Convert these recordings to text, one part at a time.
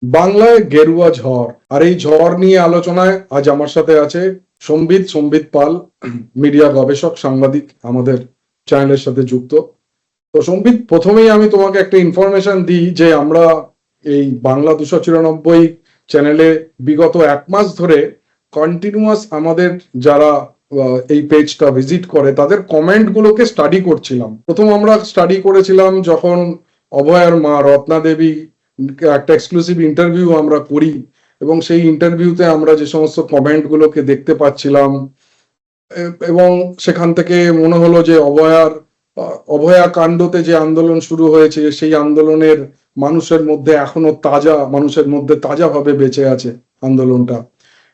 বাংলায় গেরুয়া ঝড়, আর এই ঝড় নিয়ে আলোচনায় আজ আমার সাথে আছে সম্বিত পাল, মিডিয়া গবেষক, সাংবাদিক, আমাদের চ্যানেলের সাথে যুক্ত। তো সম্বিত, প্রথমেই আমি তোমাকে একটা ইনফরমেশন দিই যে আমরা এই বাংলা 294 চ্যানেলে বিগত 1 মাস ধরে কন্টিনিউয়াস আমাদের যারা এই পেজটা ভিজিট করে তাদের কমেন্ট গুলোকে স্টাডি করছিলাম। প্রথম আমরা স্টাডি করেছিলাম যখন অভয়ার মা রত্না দেবী একটা এক্সক্লুসিভ ইন্টারভিউ আমরা করি, এবং সেই ইন্টারভিউতে আমরা যে সমস্ত কমেন্ট গুলোকে দেখতে পাচ্ছিলাম, এবং সেখান থেকে মনে হলো যে অভয়া কাণ্ডতে যে আন্দোলন শুরু হয়েছে সেই আন্দোলনের মানুষের মধ্যে তাজা ভাবে বেঁচে আছে আন্দোলনটা।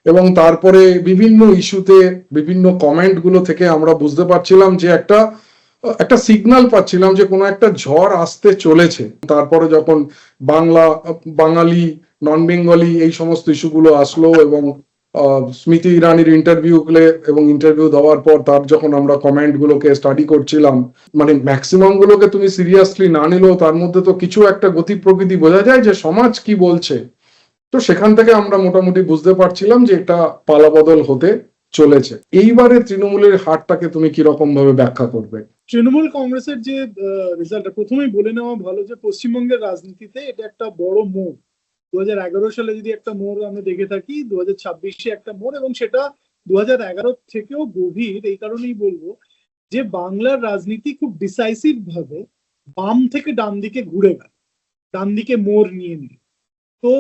এবং তারপরে বিভিন্ন ইস্যুতে বিভিন্ন কমেন্ট গুলো থেকে আমরা বুঝতে পারছিলাম যে একটা একটা সিগন্যাল পাচ্ছিলাম যে কোনো একটা ঝড় আসতে চলেছে। তারপরে যখন বাঙালি, নন বেঙ্গলি এই সমস্ত ইস্যুগুলো আসলো, এবং স্মৃতি ইরানির ইন্টারভিউ দেওয়ার পর তার যখন আমরা কমেন্ট গুলোকে স্টাডি করছিলাম, মানে ম্যাক্সিমাম গুলোকে তুমি সিরিয়াসলি না নিলেও তার মধ্যে তো কিছু একটা গতি প্রকৃতি বোঝা যায় যে সমাজ কি বলছে। তো সেখান থেকে আমরা মোটামুটি বুঝতে পারছিলাম যে এটা পালাবদল হতে চলেছে। এইবারে তৃণমূলের হারটাকে তুমি কিরকম ভাবে ব্যাখ্যা করবে? তৃণমূল কংগ্রেসের যে রেজাল্টটা প্রথমেই বলে নেওয়া ভালো যে পশ্চিমবঙ্গের রাজনীতিতে এটা একটা বড় মোড়। 2011 সালে যদি একটা মোড় আমরা দেখে থাকি, 2026-এ একটা মোড়, এবং সেটা 2011 থেকেও গভীর। এই কারণেই বলবো যে বাংলার রাজনীতি খুব ডিসাইসিভ ভাবে বাম থেকে ডান দিকে ঘুরে গেল, ডান দিকে মোড় নিয়ে নিল। তো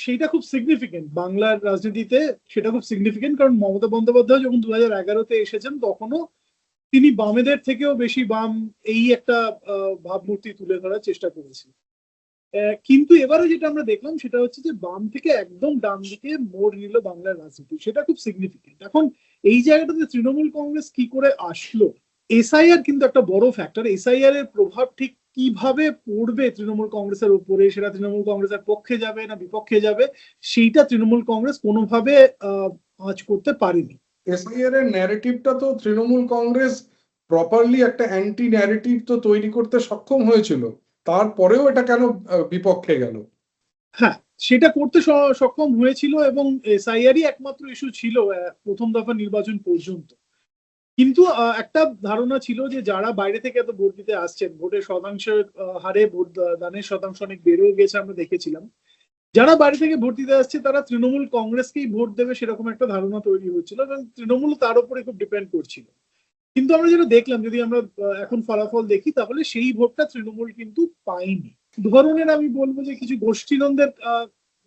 সেইটা খুব সিগনিফিকেন্ট বাংলার রাজনীতিতে, সেটা খুব সিগনিফিকেন্ট। কারণ মমতা বন্দ্যোপাধ্যায় যখন 2011-তে এসেছেন তখনও তিনি বামেদের থেকেও বেশি বাম এই একটা ভাবমূর্তি তুলে ধরার চেষ্টা করেছিলেন। কিন্তু এবারে যেটা আমরা দেখলাম সেটা হচ্ছে যে বাম থেকে একদম ডান দিকে মোড় নিল বাংলার রাজনীতি, সেটা খুব সিগনিফিকেন্ট। এখন এই জায়গাটাতে তৃণমূল কংগ্রেস কি করে আসলো, এসআইআর কিন্তু একটা বড় ফ্যাক্টর। এসআইআর এর প্রভাব ঠিক কিভাবে পড়বে তৃণমূল কংগ্রেসের উপরে, সেটা তৃণমূল কংগ্রেসের পক্ষে যাবে না বিপক্ষে যাবে, সেইটা তৃণমূল কংগ্রেস কোনোভাবে আঁচ করতে পারেনি। এসআইআর এর ন্যারেটিভটা তো তৃণমূল কংগ্রেস প্রপারলি একটা অ্যান্টি ন্যারেটিভ তো তৈরি করতে সক্ষম হয়েছিল, তারপরেও এটা কেন বিপক্ষে গেল? হ্যাঁ, সেটা করতে সক্ষম হয়েছিল, এবং এসআইআরই একমাত্র ইস্যু ছিল প্রথম দফা নির্বাচন পর্যন্ত। কিন্তু একটা ধারণা ছিল যে যারা বাইরে থেকে এত ভোট দিতে আসছেন, ভোটের শতাংশের হারে ভোট দানের শতাংশ অনেক বেড়েও গেছে, আমরা দেখেছিলাম। যারা বাইরে থেকে ভোট দিতে আসছে তারা তৃণমূল কংগ্রেসকেই ভোট দেবে, সেরকম একটা ধারণা তৈরি হচ্ছিল, এবং তৃণমূল তার উপরে খুব ডিপেন্ড করছিল। কিন্তু আমরা যেটা দেখলাম, যদি আমরা এখন ফলাফল দেখি, তাহলে সেই ভোটটা তৃণমূল কিন্তু পায়নি। ধরনের আমি বলবো যে কিছু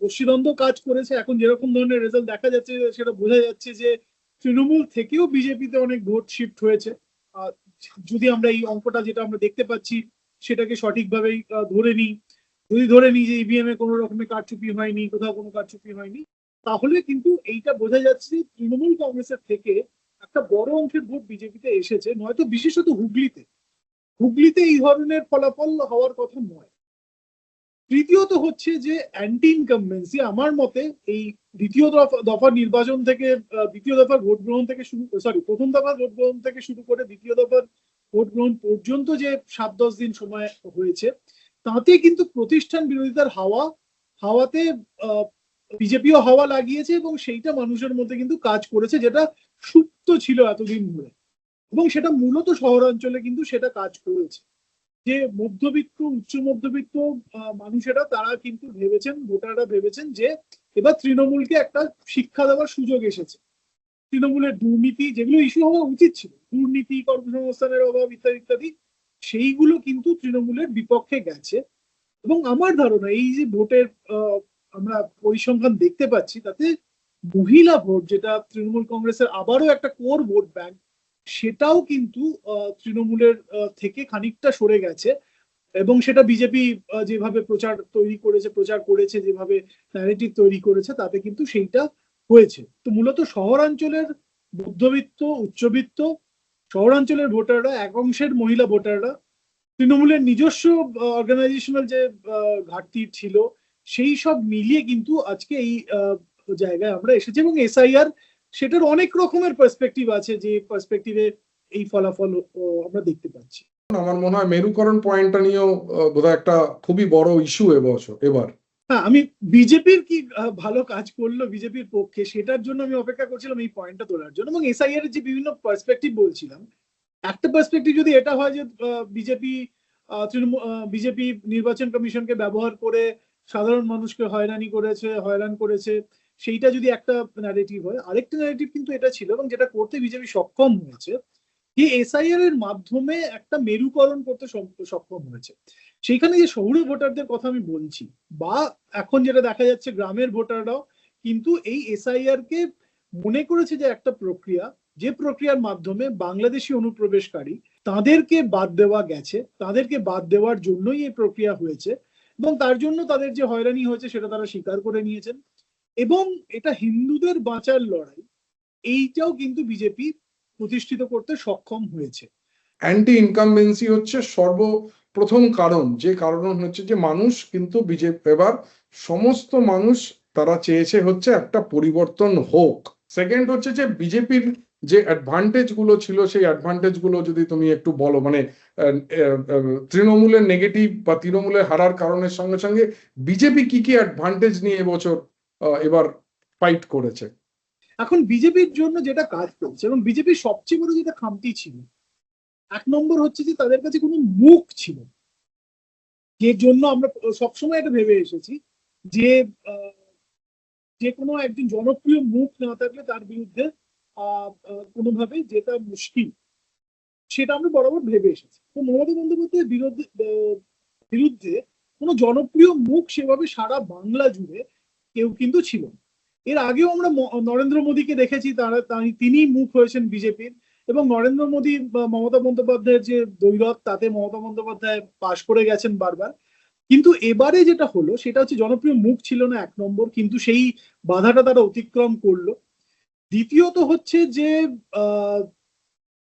গোষ্ঠীদ্বন্দ্ব কাজ করেছে। এখন যেরকম ধরনের রেজাল্ট দেখা যাচ্ছে সেটা বোঝা যাচ্ছে যে তৃণমূল থেকেও বিজেপিতে অনেক ভোট শিফট হয়েছে। যদি আমরা এই অঙ্কটা যেটা আমরা দেখতে পাচ্ছি সেটাকে সঠিকভাবেই ধরে নিই যে ইভিএম এ কোনো রকমের কারচুপি হয়নি, কোথাও কোনো কারচুপি হয়নি, তাহলে কিন্তু এইটা বোঝা যাচ্ছে যে তৃণমূল কংগ্রেসের থেকে একটা বড় অংশের ভোট বিজেপিতে এসেছে। নয়তো বিশেষত হুগলিতে এই ধরনের ফলাফল হওয়ার কথা নয়। তৃতীয়ত হচ্ছে যে অ্যান্টি ইনকামবেন্সি। আমার মতে এই দ্বিতীয় দফার নির্বাচন থেকে, দ্বিতীয় দফার ভোট গ্রহণ থেকে প্রথম দফার ভোট গ্রহণ থেকে শুরু করে দ্বিতীয় দফার ভোট গ্রহণ পর্যন্ত যে 7-10 দিন সময় হয়েছে, তাতে কিন্তু প্রতিষ্ঠান বিরোধিতার হাওয়াতে বিজেপিও হাওয়া লাগিয়েছে, এবং সেইটা মানুষের মধ্যে কিন্তু কাজ করেছে, যেটা সুপ্ত ছিল এতদিন ধরে। এবং সেটা মূলত শহরাঞ্চলে কিন্তু সেটা কাজ করেছে। যে মধ্যবিত্ত, উচ্চ মধ্যবিত্ত মানুষেরা, তারা কিন্তু ভোটাররা ভেবেছেন যে এবার তৃণমূলকে একটা শিক্ষা দেওয়ার সুযোগ এসেছে। তৃণমূলের দুর্নীতি, যেগুলো ইস্যু হওয়া উচিত ছিল, দুর্নীতি, কর্মসংস্থানের অভাব ইত্যাদি ইত্যাদি, সেইগুলো কিন্তু তৃণমূলের বিপক্ষে গেছে। এবং আমার ধারণা এই যে ভোটের আমরা পরিসংখ্যান দেখতে পাচ্ছি, তাতে মহিলা ভোট, যেটা তৃণমূল কংগ্রেসের আবারও একটা কোর ভোট ব্যাংক, সেটাও কিন্তু তৃণমূলের থেকে খানিকটা সরে গেছে। এবং সেটা বিজেপি যেভাবে প্রচার করেছে, যেভাবে ন্যারেটিভ তৈরি করেছে, তাতে কিন্তু সেইটা হয়েছে। তো মূলত শহরাঞ্চলের মধ্যবিত্ত, উচ্চবিত্ত শহরাঞ্চলের ভোটাররা, এক অংশের মহিলা ভোটাররা, তৃণমূলের নিজস্ব অর্গানাইজেশনাল যে ঘাটতি ছিল, সেই সব মিলিয়ে কিন্তু আজকে এই জায়গায় আমরা এসেছি। এবং এসআইআর, সেটার অনেক রকমের পার্সপেক্টিভ আছে, যে পার্সপেক্টিভে এই ফলাফল আমরা দেখতে পাচ্ছি। আমার মনে হয় মেরুকরণ পয়েন্টটা নিয়েও বোধহয় একটা খুবই বড় ইস্যু এবার। হ্যাঁ, আমি বিজেপির কি ভালো কাজ করলো বিজেপির পক্ষে সেটার জন্য আমি অপেক্ষা করছিলাম এই পয়েন্টটা তোলার জন্য, এবং এসআইআর এর যে বিভিন্ন পার্সপেক্টিভ বলছিলাম, একটা পার্সপেক্টিভ যদি এটা হয় যে বিজেপি বিজেপি নির্বাচন কমিশনকে ব্যবহার করে সাধারণ মানুষকে হয়রান করেছে, সেইটা যদি একটা ন্যারেটিভ হয়, আরেকটা ন্যারেটিভ কিন্তু এটা ছিল, এবং যেটা করতে বিজেপি সক্ষম হয়েছে, যে এসআইআর এর মাধ্যমে একটা মেরুকরণ করতে সক্ষম হয়েছে। সেইখানে যে শহুরে ভোটারদের কথা আমি বলছি, বা এখন যেটা দেখা যাচ্ছে গ্রামের ভোটাররাও কিন্তু এই এসআইআর কে মনে করেছে যে একটা প্রক্রিয়া, যে প্রক্রিয়ার মাধ্যমে বাংলাদেশি অনুপ্রবেশকারী তাদেরকে বাদ দেওয়া গেছে, তাদেরকে বাদ দেওয়ার জন্যই এই প্রক্রিয়া হয়েছে, এবং তার জন্য তাদের যে হয়রানি হয়েছে সেটা তারা স্বীকার করে নিয়েছেন। এবং এটা হিন্দুদের বাঁচার লড়াই, এইটাও কিন্তু বিজেপি প্রতিষ্ঠিত করতে সক্ষম হয়েছে। অ্যান্টি ইনকামবেন্সি হচ্ছে সর্বপ্রথম কারণ, যে কারণ হচ্ছে যে মানুষ কিন্তু বিজেপি এবার সমস্ত মানুষ তারা চেয়েছে হচ্ছে একটা পরিবর্তন হোক। সেকেন্ড হচ্ছে যে বিজেপির যে অ্যাডভান্টেজ গুলো ছিল সেই অ্যাডভান্টেজ গুলো যদি তুমি একটু বলো, মানে তৃণমূলের নেগেটিভ বা তৃণমূলের হারার কারণের সঙ্গে সঙ্গে বিজেপি কি কি অ্যাডভান্টেজ নিয়ে এবছর এবার ফাইট করেছে। এখন বিজেপির জন্য যেটা কাজ করছে, এবং বিজেপির সবচেয়ে বড় যেটা খামতি ছিল, এক নম্বর হচ্ছে যে তাদের কাছে কোনো মুখ ছিল না। যে জন্য আমরা সবসময় এটা ভেবে এসেছি যে যে কোনো একজন জনপ্রিয় মুখ না থাকলে তার বিরুদ্ধে কোনোভাবেই জেতা মুশকিল, সেটা আমরা বরাবর ভেবে এসেছি। তো মমতা বন্দ্যোপাধ্যায়ের বিরুদ্ধে কোনো জনপ্রিয় মুখ সেভাবে সারা বাংলা জুড়ে কেউ কিন্তু ছিল না। এর আগেও আমরা নরেন্দ্র মোদীকে দেখেছি, তিনি মুখ হয়েছেন বিজেপির, এবং নরেন্দ্র মোদী বা মমতা বন্দ্যোপাধ্যায়ের যে দৈরথ, তাতে মমতা বন্দ্যোপাধ্যায় পাশ করে গেছেন বারবার। কিন্তু এবারে যেটা হলো সেটা হচ্ছে জনপ্রিয় মুখ ছিল না এক নম্বর, কিন্তু সেই বাধাটা তারা অতিক্রম করলো। দ্বিতীয়ত হচ্ছে যে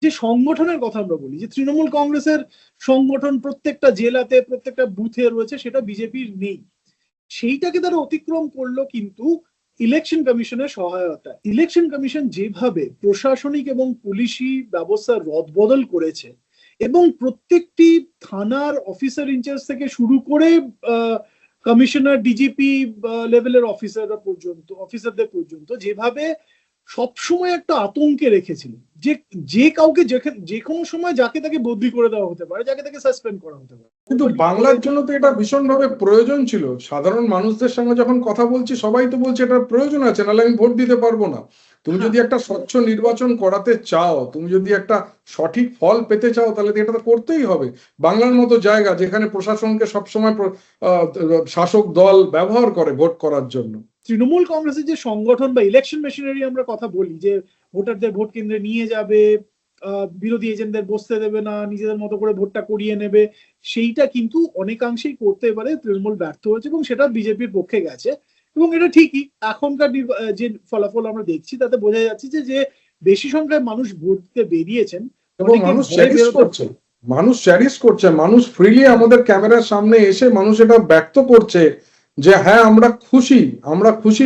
যে সংগঠনের কথা আমরা বলি, যে তৃণমূল কংগ্রেসের সংগঠন প্রত্যেকটা জেলাতে প্রত্যেকটা বুথে রয়েছে, সেটা বিজেপির নেই। সেইটাকে তারা অতিক্রম করলো কিন্তু ইলেকশন কমিশনের সহায়তা। ইলেকশন কমিশন যেভাবে প্রশাসনিক এবং পুলিশি ব্যবস্থার রদবদল করেছে, এবং প্রত্যেকটি থানার অফিসার ইনচার্জ থেকে শুরু করে কমিশনার, ডিজিপি লেভেলের অফিসারদের পর্যন্ত যেভাবে সবসময় একটা আতঙ্কে রেখেছিল, যে যে কাউকে যে কোনো সময় যাকে তাকে বদলি করে দেওয়া হতে পারে, যাকে তাকে সাসপেন্ড করা হতে পারে। কিন্তু বাংলার জন্য তো এটা ভীষণভাবে প্রয়োজন ছিল। সাধারণ মানুষদের সঙ্গে যখন কথা বলছি সবাই তো বলছে এটার প্রয়োজন আছে, নাহলে আমি ভোট দিতে পারবো না। তুমি যদি একটা স্বচ্ছ নির্বাচন করাতে চাও, তুমি যদি একটা সঠিক ফল পেতে চাও, তাহলে এটা তো করতেই হবে। বাংলার মতো জায়গা যেখানে প্রশাসনকে সবসময় শাসক দল ব্যবহার করে ভোট করার জন্য। তৃণমূল কংগ্রেসের যে সংগঠন বা ইলেকশন মেশিনারি আমরা কথা বলি, যে ভোটারদের ভোট কেন্দ্রে নিয়ে যাবে, বিরোধী এজেন্টদের বসতে দেবে না, নিজেদের মতো করে ভোটটা করিয়ে নেবে, সেইটা কিন্তু অনেকাংশেই করতে এবারে তৃণমূল ব্যর্থ হয়েছে, এবং সেটা বিজেপির পক্ষে গেছে। এবং এটা ঠিকই, এখনকার যে ফলাফল আমরা দেখছি তাতে বোঝা যাচ্ছে যে বেশি সংখ্যায় মানুষ ভোট দিতে বেরিয়েছেন, এবং মানুষ চ্যারিশ করছে, মানুষ ফ্রিলি আমাদের ক্যামেরার সামনে এসে মানুষ এটা ব্যক্ত করছে যে হ্যাঁ আমরা খুশি,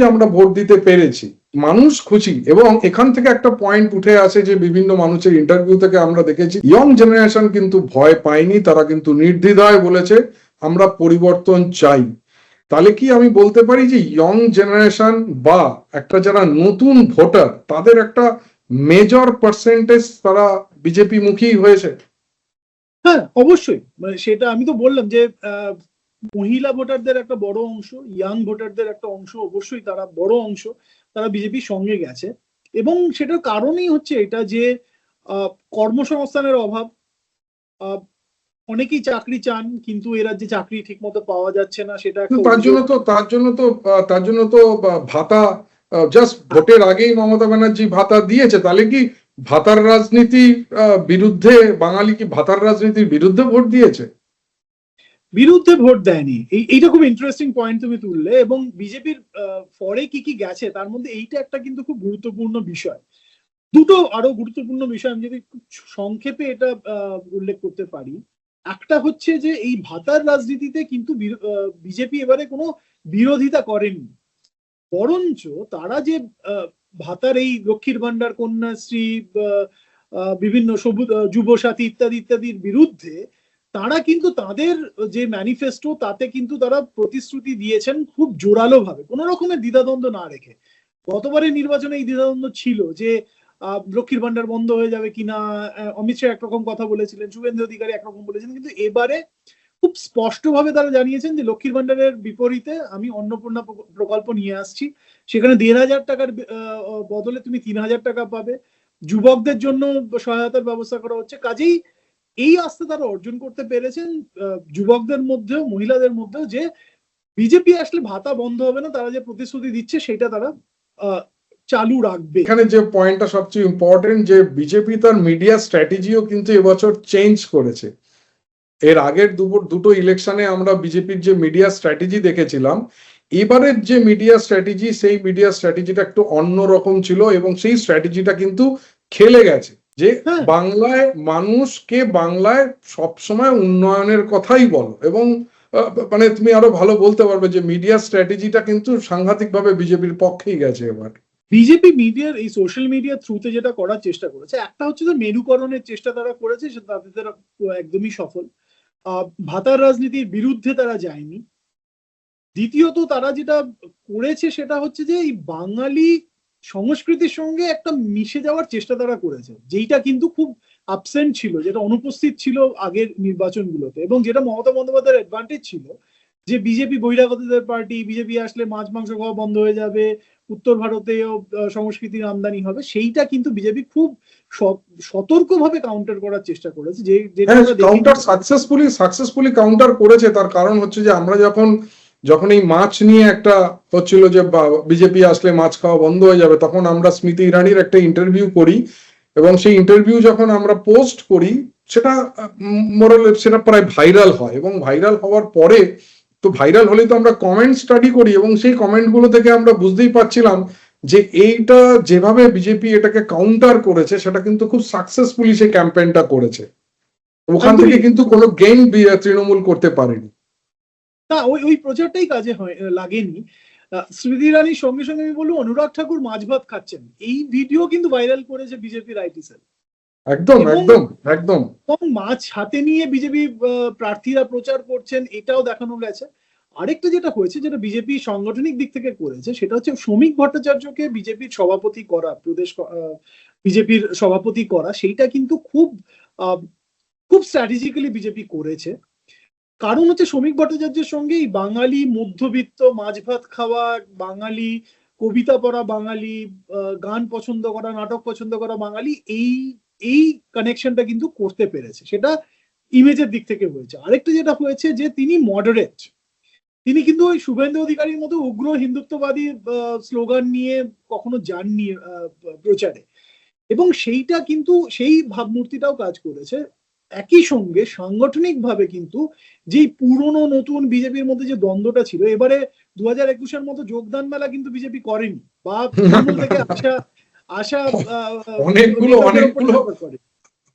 আমরা ভোট দিতে পেরেছি, মানুষ খুশি। এবং এখান থেকে একটা পয়েন্ট উঠে আসে যে বিভিন্ন মানুষের ইন্টারভিউ থেকে আমরা দেখেছি ইয়ং জেনারেশন কিন্তু ভয় পায়নি, তারা কিন্তু নির্দ্বিধায় বলেছে আমরা পরিবর্তন চাই। তাহলে কি আমি বলতে পারি যে ইয়ং জেনারেশন বা একটা যারা নতুন ভোটার, তাদের একটা মেজর পার্সেন্টেজ তারা বিজেপি মুখী হয়েছে? হ্যাঁ, অবশ্যই। মানে সেটা আমি তো বললাম যে মহিলা ভোটারদের একটা বড় অংশ, ইয়াং ভোটারদের একটা অংশ, অবশ্যই তারা বড় অংশ, তারা বিজেপির সঙ্গে গেছে। এবং সেটার কারণই হচ্ছে এটা যে কর্মসংস্থানের অভাব। অনেকেই চাকরি চান, কিন্তু এরা যে চাকরি ঠিক মতো পাওয়া যাচ্ছে না, সেটা তার জন্য তো ভাতা, জাস্ট ভোটের আগেই মমতা ব্যানার্জি ভাতা দিয়েছে। তাহলে কি ভাতার রাজনীতি বিরুদ্ধে, বাঙালি কি ভাতার রাজনীতির বিরুদ্ধে ভোট দিয়েছে? বিরুদ্ধে ভোট দেয়নি। এইটা খুব ইন্টারেস্টিং পয়েন্ট তুমি তুললে। এবং বিজেপির ফরে কি কি গেছে তার মধ্যে এইটা একটা কিন্তু খুব গুরুত্বপূর্ণ বিষয়। দুটো আরো গুরুত্বপূর্ণ বিষয় আমি যদি খুব সংক্ষেপে এটা উল্লেখ করতে পারি। একটা হচ্ছে যে এই ভাতার রাজনীতিতে কিন্তু বিজেপি এবারে কোনো বিরোধিতা করেনি, বরঞ্চ তারা যে ভাতার এই লক্ষ্মীর ভান্ডার, কন্যাশ্রী, বিভিন্ন সবুজ যুব সাথী ইত্যাদির বিরুদ্ধে তারা কিন্তু তাদের যে ম্যানিফেস্টো তাতে কিন্তু তারা প্রতিশ্রুতি দিয়েছেন খুব জোরালো ভাবে, কোনো রকমের দ্বিধাদ্বন্দ্ব না রেখে। গতবারের নির্বাচনে এই দ্বিধাদ্বন্দ্ব ছিল যে লক্ষ্মীর ভান্ডার বন্ধ হয়ে যাবে কিনা, অমিত শাহ একরকম কথা বলেছিলেন, শুভেন্দু অধিকারী একরকম বলেছিলেন, কিন্তু এবারে খুব স্পষ্টভাবে তারা জানিয়েছেন যে লক্ষ্মীর ভান্ডারের বিপরীতে আমি অন্নপূর্ণা প্রকল্প নিয়ে আসছি, সেখানে ১,৫০০ টাকার বদলে তুমি ৩,০০০ টাকা পাবে, যুবকদের জন্য সহায়তার ব্যবস্থা করা হচ্ছে। কাজেই এই আস্থা তারা অর্জন করতে পেরেছেন যুবকদের মধ্যেও, মহিলাদের মধ্যেও, যে বিজেপি আসলে ভাতা বন্ধ হবে না, তারা যে প্রতিশ্রুতি দিচ্ছে সেটা তারা চালু রাখবে। এখানে যে পয়েন্টটা সবচেয়ে ইম্পর্টেন্ট, যে বিজেপি তার মিডিয়া স্ট্র্যাটেজিও কিন্তু এবছর চেঞ্জ করেছে। এর আগের দুটো ইলেকশনে আমরা বিজেপির যে মিডিয়া স্ট্র্যাটেজি দেখেছিলাম, এবারের যে মিডিয়া স্ট্র্যাটেজি, সেই মিডিয়া স্ট্র্যাটেজিটা একটু অন্যরকম ছিল এবং সেই স্ট্র্যাটেজিটা কিন্তু খেলে গেছে। যে বাংলায় মানুষকে বাংলায় সবসময় উন্নয়নের কথাই বলো, এবং মানে তুমি আরো ভালো বলতে পারবে যে মিডিয়া স্ট্র্যাটেজিটা কিন্তু সাংঘাতিকভাবে বিজেপির পক্ষেই গেছে এবার। বিজেপি মিডিয়ার এই সোশ্যাল মিডিয়া থ্রুতে যেটা করার চেষ্টা করেছে, একটা হচ্ছে যে মেরুকরণের চেষ্টা তারা করেছে, তাতে তারা একদমই সফল। ভাতার রাজনীতির বিরুদ্ধে তারা যায়নি। দ্বিতীয়ত তারা যেটা করেছে সেটা হচ্ছে যে এই বাঙালি সংস্কৃতির সঙ্গে একটা মিশে যাওয়ার চেষ্টা তারা করেছে, যেইটা কিন্তু খুব অ্যাবসেন্ট ছিল, যেটা অনুপস্থিত ছিল আগের নির্বাচনগুলোতে, এবং যেটা মমতা বন্দ্যোপাধ্যায়ের অ্যাডভান্টেজ ছিল, যে বিজেপি বহিরাগতদের পার্টি, বিজেপি আসলে মাছ মাংস খাওয়া বন্ধ হয়ে যাবে, উত্তর ভারতেও সংস্কৃতির আমদানি হবে, সেইটা কিন্তু বিজেপি খুব সতর্কভাবে কাউন্টার করার চেষ্টা করেছে। যেটা কাউন্টার সাকসেসফুলি কাউন্টার করেছে। তার কারণ হচ্ছে যে আমরা যখন এই মাছ নিয়ে একটা হচ্ছিল যে বিজেপি আসলে মাছ খাওয়া বন্ধ হয়ে যাবে, তখন আমরা স্মৃতি ইরানির একটা ইন্টারভিউ করি, এবং সেই ইন্টারভিউ যখন আমরা পোস্ট করি সেটা সেটা প্রায় ভাইরাল হয়, এবং ভাইরাল হওয়ার পরে তো ভাইরাল হলে তো আমরা কমেন্ট স্টাডি করি, এবং সেই কমেন্টগুলো থেকে আমরা বুঝতেই পারছিলাম যে এইটা যেভাবে বিজেপি এটাকে কাউন্টার করেছে সেটা কিন্তু খুব সাকসেসফুলি সেই ক্যাম্পেইনটা করেছে। ওখান থেকে কিন্তু কোনো গেইন তৃণমূল করতে পারেনি। না, ওই প্রচারটাই কাজে লাগেনি। স্মৃতি ইরানির সঙ্গে সঙ্গে আমি বলবো অনুরাগ ঠাকুর মাছ ভাত খাচ্ছেন, এই ভিডিও কিন্তু ভাইরাল করেছে বিজেপির আইটি সেল। একদম একদম একদম। এবং মাছ হাতে নিয়ে বিজেপি প্রার্থীরা প্রচার করছেন, এটাও দেখানো গেছে। আরেকটা যেটা হয়েছে, যেটা বিজেপি সাংগঠনিক দিক থেকে করেছে, সেটা হচ্ছে শ্রমিক ভট্টাচার্যকে বিজেপির সভাপতি করা, প্রদেশ বিজেপির সভাপতি করা, সেইটা কিন্তু খুব স্ট্র্যাটেজিক্যালি বিজেপি করেছে। কারণ হচ্ছে শ্রমিক ভট্টাচার্যের সঙ্গে এই বাঙালি মধ্যবিত্ত মাছ ভাত খাওয়া বাঙালি, কবিতা পড়া বাঙালি, গান পছন্দ করা, নাটক পছন্দ করা বাঙালি, এই কানেকশনটা কিন্তু করতে পেরেছে। সেটা ইমেজের দিক থেকে হয়েছে। আরেকটা যেটা হয়েছে যে তিনি মডারেট, তিনি কিন্তু ওই শুভেন্দু অধিকারীর মতো উগ্র হিন্দুত্ববাদী স্লোগান নিয়ে কখনো যাননি প্রচারে, এবং সেইটা কিন্তু সেই ভাবমূর্তিটাও কাজ করেছে। একই সঙ্গে সাংগঠনিক ভাবে কিন্তু যে পুরনো নতুন বিজেপির মধ্যে যে দ্বন্দ্বটা ছিল, এবারে 2021-এর মতো যোগদান মেলা কিন্তু বিজেপি করেনি, বা তৃণমূল থেকে আশা অনেকগুলো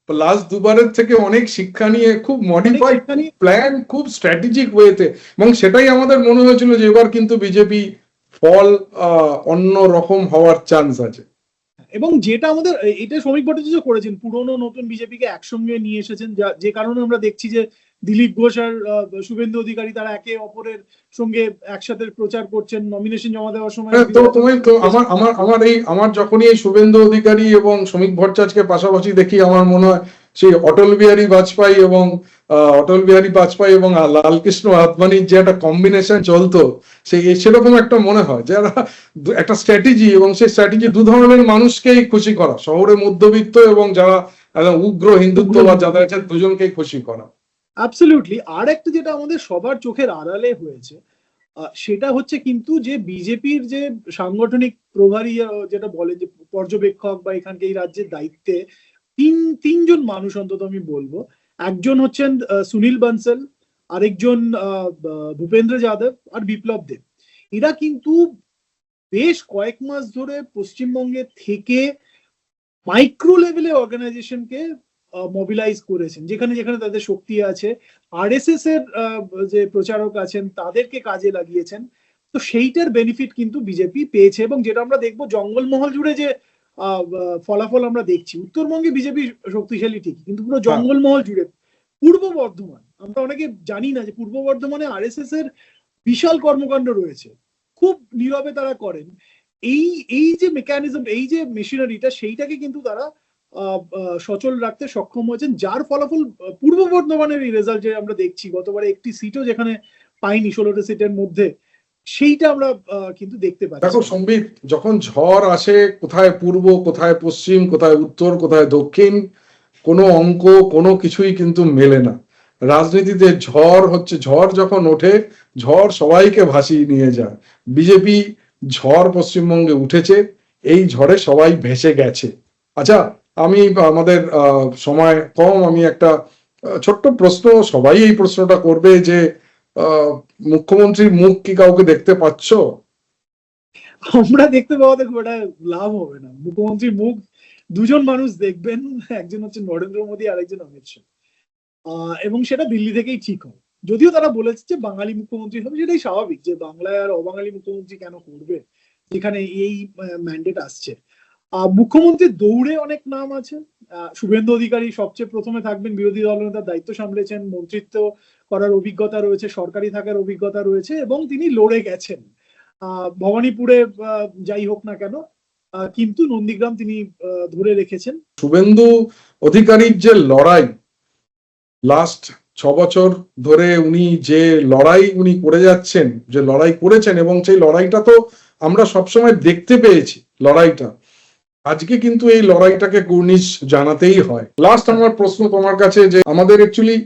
লাস্ট দুবারের থেকে অনেক শিক্ষা নিয়ে খুব মডিফাইড প্ল্যান, খুব স্ট্র্যাটেজিক ওয়েতে, এবং সেটাই আমাদের মনে হয়েছিল যে এবার কিন্তু বিজেপি ফল অন্য রকম হওয়ার চান্স আছে। এবং যেটা আমাদের এটা শ্রমিক ভট্টাচার্য করেছেন, পুরনো নতুন বিজেপিকে একসঙ্গে নিয়ে এসেছেন, যে কারণে আমরা দেখছি যে দিলীপ ঘোষ আর শুভেন্দু অধিকারী তারা একে অপরের সঙ্গে একসাথে প্রচার করছেন নমিনেশন জমা দেওয়ার সময়। আমার যখনই এই শুভেন্দু অধিকারী এবং শ্রমিক ভট্টাচার্যকে পাশাপাশি দেখি, আমার মনে হয় সেই অটল বিহারী বাজপেয়ী এবং লালকৃষ্ণ আদবানির যে একটা কম্বিনেশন চলতো, সেরকম একটা মনে হয় যারা একটা স্ট্র্যাটেজি, এবং সেই স্ট্র্যাটেজি দু ধরনের মানুষকেই খুশি করা, শহরে মধ্যবিত্ত এবং যারা উগ্র হিন্দুত্ববাদ যাদের আছে, দুজনকেই খুশি করা। অ্যাবসলিউটলি। আর একটা যেটা আমাদের সবার চোখের আড়ালে হয়েছে, সেটা হচ্ছে কিন্তু যে বিজেপির যে সাংগঠনিক প্রভারী, যেটা বলে যে পর্যবেক্ষক বা এখানকে এই রাজ্যের দায়িত্বে তিনজন মানুষ অন্তত আমি বলবো। একজন হচ্ছেন সুনীল বানসাল, আরেকজন ভূপেন্দ্র যাদব, আর বিপ্লব দেব। এরা কিন্তু বেশ কয়েক মাস ধরে পশ্চিমবঙ্গে থেকে মাইক্রো লেভেলে অর্গানাইজেশনকে মোবিলাইজ করেছেন, যেখানে যেখানে তাদের শক্তি আছে। আরএসএস এর যে প্রচারক আছেন তাদেরকে কাজে লাগিয়েছেন। তো সেইটার বেনিফিট কিন্তু বিজেপি পেয়েছে, এবং যেটা আমরা দেখবো জঙ্গলমহল জুড়ে যে ফলাফল আমরা দেখছি, উত্তরবঙ্গে বিজেপি শক্তিশালী ঠিকই, কিন্তু পুরো জঙ্গলমহল জুড়ে পূর্ব বর্ধমান, আমরা অনেকে জানি না যে পূর্ব বর্ধমানে আরএসএস এর বিশাল কর্মকাণ্ড রয়েছে, খুব নীরবে তারা করেন। এই যে মেকানিজম, এই যে মেশিনারিটা, সেইটাকে কিন্তু তারা সচল রাখতে সক্ষম হয়েছেন, যার ফলাফল পূর্ব বর্ধমানের এই রেজাল্ট যে আমরা দেখছি, গতবারে একটি সিটও যেখানে পাইনি 16টা সিটের মধ্যে, সেইটা আমরা কিন্তু দেখতে পাচ্ছি। দেখো সম্বিত, যখন ঝড় আসে, কোথায় পূর্ব, কোথায় পশ্চিম, কোথায় উত্তর, কোথায় দক্ষিণ, কোনো অঙ্ক, কোনো কিছুই কিন্তু মেলে না। রাজনীতিতে ঝড় হচ্ছে, ঝড় যখন ওঠে, ঝড় সবাইকে ভাসিয়ে নিয়ে যায়। বিজেপি ঝড় পশ্চিমবঙ্গে উঠেছে, এই ঝড়ে সবাই ভেসে গেছে। আচ্ছা, আমি আমাদের সময় কম, আমি একটা ছোট্ট প্রশ্ন, সবাই এই প্রশ্নটা করবে যে মুখ্যমন্ত্রীর মুখ কি কাউকে দেখতে পাচ্ছ? আমরা দেখতে পাওয়াতে খুব একটা লাভ হবে না। মুখ্যমন্ত্রীর মুখ দুজন মানুষ দেখবেন, একজন হচ্ছে নরেন্দ্র মোদী, আরেকজন অমিত শাহ, এবং সেটা দিল্লি থেকেই ঠিক হয়। যদিও তারা বলেছে যে বাঙালি মুখ্যমন্ত্রী হবে, সেটাই স্বাভাবিক, যে বাংলায় আর অবাঙালি মুখ্যমন্ত্রী কেন করবে যেখানে এই ম্যান্ডেট আসছে। মুখ্যমন্ত্রীর দৌড়ে অনেক নাম আছে। শুভেন্দু অধিকারী সবচেয়ে প্রথমে থাকবেন, বিরোধী দলনেতার দায়িত্ব সামলেছেন, মন্ত্রিত্ব করার অভিজ্ঞতা রয়েছে, সরকারি থাকার অভিজ্ঞতা রয়েছে, এবং তিনি লড়ে গেছেন ভবানীপুরে, যাই হোক না কেন, কিন্তু নন্দীগ্রাম তিনি ধরে রেখেছেন। শুভেন্দু অধিকারীর যে লড়াই, লাস্ট 6 বছর ধরে উনি যে লড়াই উনি করে যাচ্ছেন, যে লড়াই করেছেন, এবং সেই লড়াইটা তো আমরা সবসময় দেখতে পেয়েছি লড়াইটা। আজকে কিন্তু এই লড়াইটাকে কুর্নিশ জানাতেই হয়। লাস্ট আমার প্রশ্ন তোমার কাছে, যে আমাদের অ্যাকচুয়ালি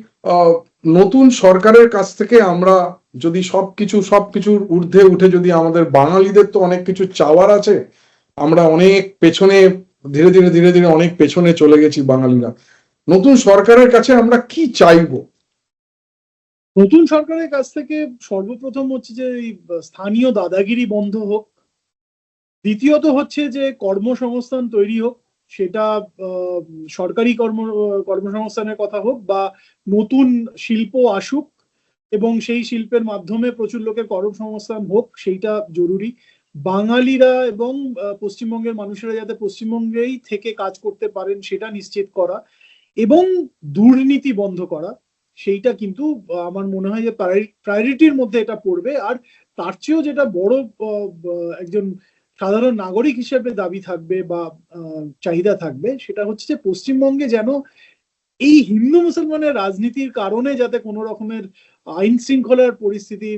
নতুন সরকারের কাছ থেকে আমরা যদি সবকিছুর ঊর্ধ্বে উঠে, যদি আমাদের বাঙালিদের তো অনেক কিছু চাওয়ার আছে, আমরা অনেক পেছনে, ধীরে ধীরে অনেক পেছনে চলে গেছি বাঙালিরা। নতুন সরকারের কাছে আমরা কি চাইবো? নতুন সরকারের কাছ থেকে সর্বপ্রথম হচ্ছে যে স্থানীয় দাদাগিরি বন্ধ হোক। দ্বিতীয়ত হচ্ছে যে কর্মসংস্থান তৈরি হোক, সেটা সরকারি কর্মসংস্থানের কথা হোক, বা নতুন শিল্প আসুক এবং সেই শিল্পের মাধ্যমে প্রচুর লোকের কর্মসংস্থান হোক, সেইটা জরুরি। বাঙালিরা এবং পশ্চিমবঙ্গের মানুষেরা যাতে পশ্চিমবঙ্গেই থেকে কাজ করতে পারেন সেটা নিশ্চিত করা, এবং দুর্নীতি বন্ধ করা, সেইটা কিন্তু আমার মনে হয় যে প্রায়োরিটির মধ্যে এটা পড়বে। আর তার চেয়েও যেটা বড় একজন সাধারণ নাগরিক হিসেবে দাবি থাকবে বা চাহিদা থাকবে, সেটা হচ্ছে যে পশ্চিমবঙ্গে যেন এই হিন্দু মুসলমানের রাজনীতির কারণে যাতে কোনো রকমের আইন শৃঙ্খলার পরিস্থিতি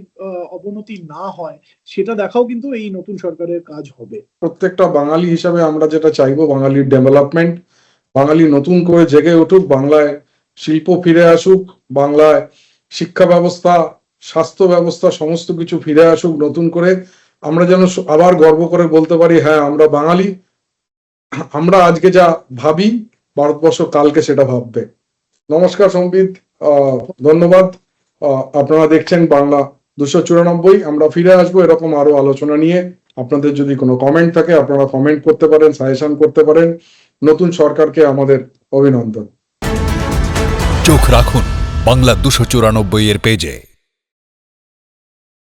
অবনতি না হয়, সেটা দেখাও কিন্তু এই নতুন সরকারের কাজ হবে। প্রত্যেকটা বাঙালি হিসাবে আমরা যেটা চাইবো, বাঙালির ডেভেলপমেন্ট, বাঙালি নতুন করে জেগে উঠুক, বাংলায় শিল্প ফিরে আসুক, বাংলায় শিক্ষা ব্যবস্থা, স্বাস্থ্য ব্যবস্থা, সমস্ত কিছু ফিরে আসুক নতুন করে। আমরা যেন আবার গর্ব করে বলতে পারি, হ্যাঁ আমরা বাঙালি, আমরা আজকে যা ভাবি ভারতবর্ষ কালকে সেটা ভাববে। নমস্কার সম্বিত, ধন্যবাদ। আপনারা দেখছেন বাংলা 294। আমরা ফিরে আসবো এরকম আরো আলোচনা নিয়ে। আপনাদের যদি কোনো কমেন্ট থাকে, আপনারা কমেন্ট করতে পারেন, সাজেশন করতে পারেন। নতুন সরকারকে আমাদের অভিনন্দন। চোখ রাখুন বাংলা 294 এর পেজে।